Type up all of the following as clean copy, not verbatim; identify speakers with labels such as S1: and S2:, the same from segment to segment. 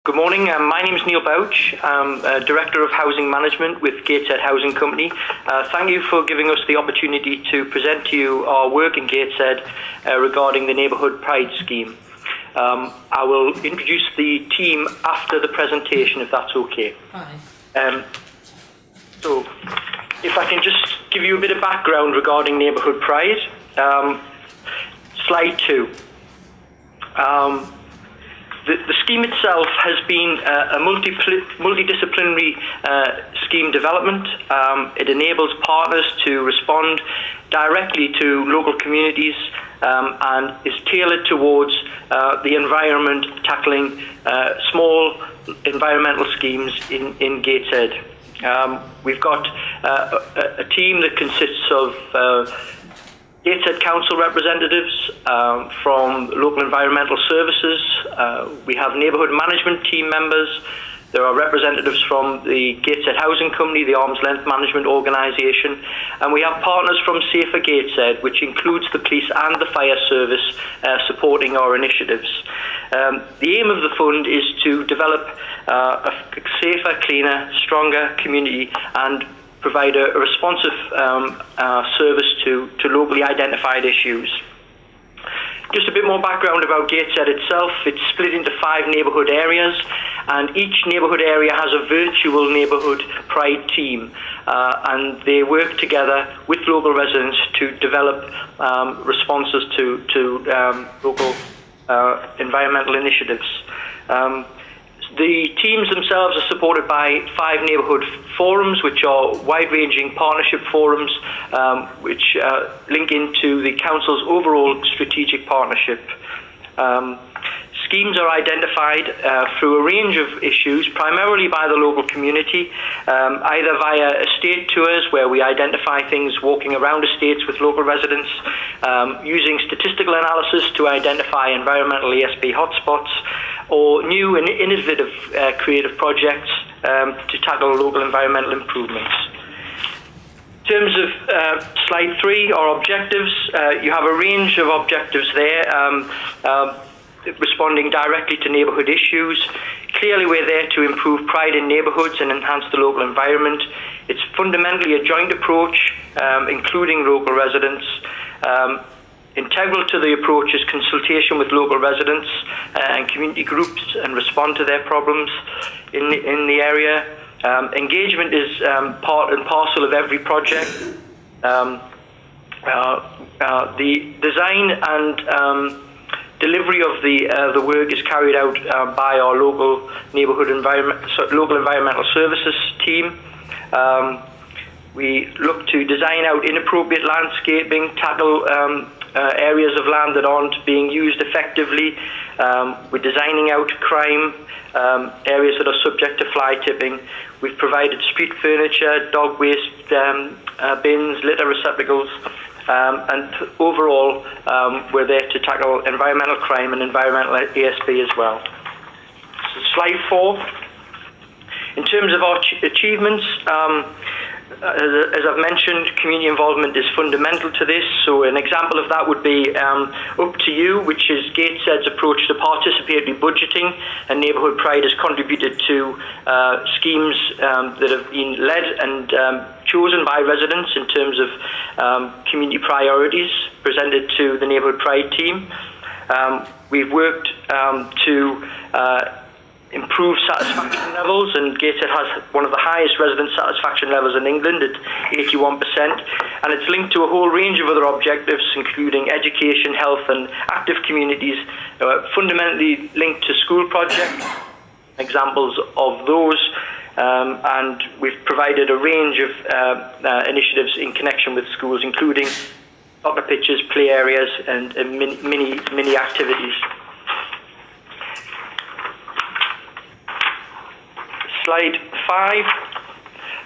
S1: Good morning. My name is Neil Bouch. I'm Director of Housing Management with Gateshead Housing Company. Thank you for giving us the opportunity to present to you our work in Gateshead regarding the Neighbourhood Pride Scheme. I will introduce the team after the presentation, if that's okay.
S2: Fine.
S1: So, if I can just give you a bit of background regarding Neighbourhood Pride. Slide 2. The scheme itself has been a multidisciplinary scheme development. It enables partners to respond directly to local communities and is tailored towards the environment, tackling small environmental schemes in Gateshead. We've got a team that consists of Gateshead Council representatives from local environmental services. We have neighbourhood management team members. There are representatives from the Gateshead Housing Company, the Arm's Length Management Organisation, and we have partners from Safer Gateshead, which includes the police and the fire service supporting our initiatives. The aim of the fund is to develop a safer, cleaner, stronger community and provide a responsive service to locally identified issues. Just a bit more background about Gateshead itself. It's split into 5 neighbourhood areas, and each neighbourhood area has a virtual neighbourhood pride team, and they work together with local residents to develop responses to local environmental initiatives. The teams themselves are supported by 5 neighbourhood forums, which are wide-ranging partnership forums, which link into the Council's overall strategic partnership. Schemes are identified through a range of issues, primarily by the local community, either via estate tours, where we identify things walking around estates with local residents, using statistical analysis to identify environmental ESB hotspots, or new and innovative creative projects to tackle local environmental improvements. In terms of slide 3, our objectives, you have a range of objectives there, responding directly to neighbourhood issues. Clearly, we're there to improve pride in neighbourhoods and enhance the local environment. It's fundamentally a joint approach, including local residents. Integral to the approach is consultation with local residents and community groups and respond to their problems in the area. Engagement is part and parcel of every project. The design and delivery of the work is carried out by our local local environmental services team. We look to design out inappropriate landscaping, tackle areas of land that aren't being used effectively. We're designing out crime, areas that are subject to fly tipping. We've provided street furniture, dog waste bins, litter receptacles, and overall we're there to tackle environmental crime and environmental ESB as well. So slide 4. In terms of our achievements, as I've mentioned, community involvement is fundamental to this. So an example of that would be Up to You, which is Gateshead's approach to participatory budgeting, and Neighbourhood Pride has contributed to schemes that have been led and chosen by residents in terms of community priorities presented to the Neighbourhood Pride team. We've worked to improve satisfaction levels, and Gateshead has one of the highest resident satisfaction levels in England at 81%, and it's linked to a whole range of other objectives, including education, health and active communities, fundamentally linked to school projects, examples of those, and we've provided a range of initiatives in connection with schools, including soccer pitches, play areas and mini activities. Slide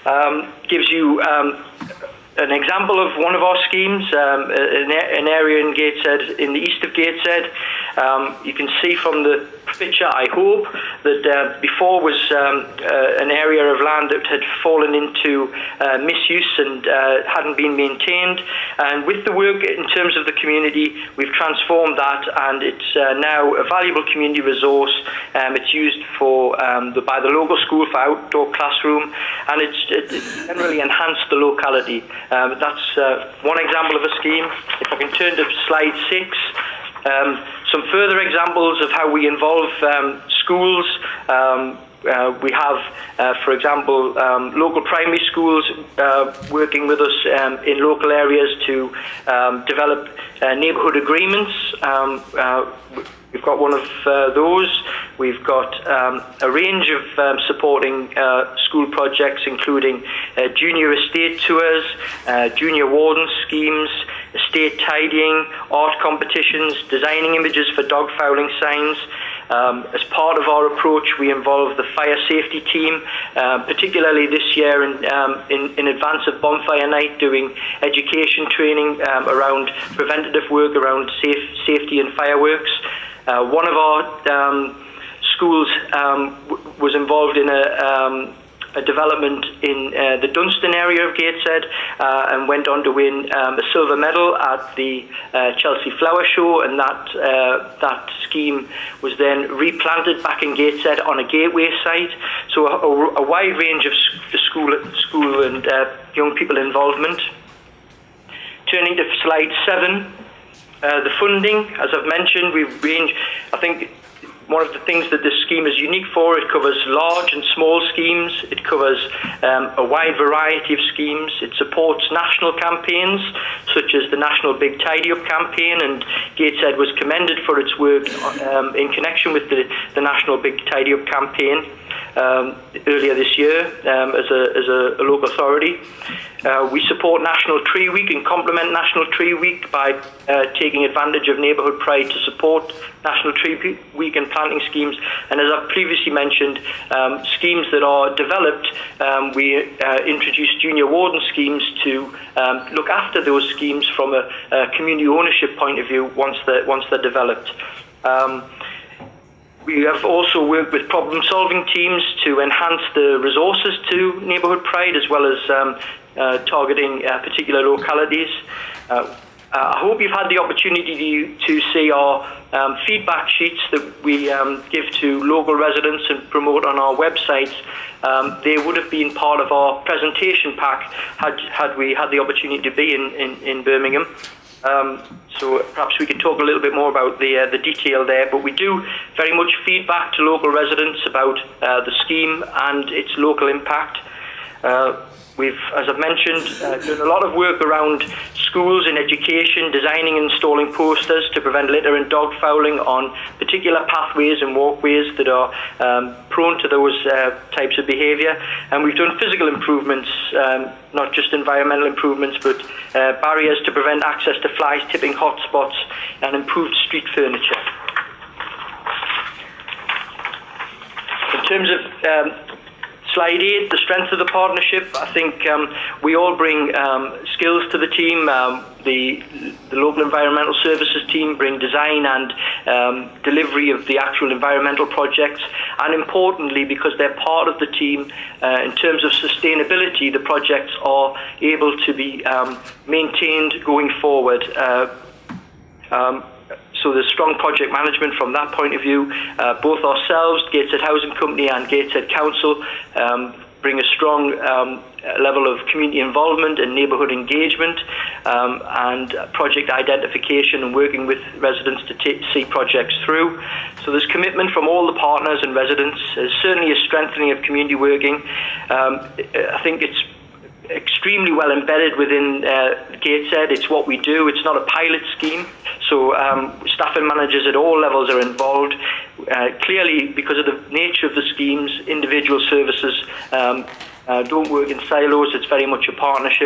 S1: 5 gives you an example of one of our schemes, an area in Gateshead, in the east of Gateshead. You can see from the picture, I hope, that before was an area of land that had fallen into misuse and hadn't been maintained. And with the work in terms of the community, we've transformed that, and it's now a valuable community resource. It's used for by the local school for outdoor classroom, and it's generally enhanced the locality. That's one example of a scheme. If I can turn to slide 6. Some further examples of how we involve schools. We have, for example, local primary schools working with us in local areas to develop neighbourhood agreements. We've got one of those. We've got a range of supporting school projects, including junior estate tours, junior warden schemes, estate tidying, art competitions, designing images for dog fouling signs. As part of our approach, we involve the fire safety team, particularly this year in advance of Bonfire Night, doing education training around preventative work around safety and fireworks. One of our schools was involved in a development in the Dunstan area of Gateshead and went on to win a silver medal at the Chelsea Flower Show, and that scheme was then replanted back in Gateshead on a gateway site. So a wide range of school and young people involvement. Turning to slide 7. The funding, as I've mentioned, I think one of the things that this scheme is unique for, it covers large and small schemes, it covers a wide variety of schemes, it supports national campaigns such as the National Big Tidy Up campaign, and Gateshead was commended for its work in connection with the National Big Tidy Up campaign earlier this year as a local authority. We support National Tree Week and complement National Tree Week by taking advantage of neighbourhood pride to support National Tree Week and planting schemes. And as I've previously mentioned, schemes that are developed, we introduce junior warden schemes to look after those schemes from a community ownership point of view once they're developed. We have also worked with problem-solving teams to enhance the resources to neighbourhood pride, as well as targeting particular localities. I hope you've had the opportunity to see our feedback sheets that we give to local residents and promote on our websites. They would have been part of our presentation pack had we had the opportunity to be in Birmingham. So perhaps we could talk a little bit more about the detail there, but we do very much feedback to local residents about the scheme and its local impact. We've, as I've mentioned, done a lot of work around schools and education, designing and installing posters to prevent litter and dog fouling on particular pathways and walkways that are prone to those types of behaviour. And we've done physical improvements, not just environmental improvements, but barriers to prevent access to flies tipping hotspots and improved street furniture. In terms of slide 8, the strength of the partnership, I think we all bring skills to the team. The local environmental services team bring design and delivery of the actual environmental projects, and importantly, because they're part of the team, in terms of sustainability, the projects are able to be maintained going forward. So there's strong project management from that point of view. Both ourselves, Gateshead Housing Company and Gateshead Council, bring a strong level of community involvement and neighbourhood engagement and project identification and working with residents to see projects through. So there's commitment from all the partners and residents. There's certainly a strengthening of community working. I think it's extremely well embedded within Gateshead. It's what we do. It's not a pilot scheme. So staff and managers at all levels are involved. Clearly, because of the nature of the schemes, individual services don't work in silos. It's very much a partnership.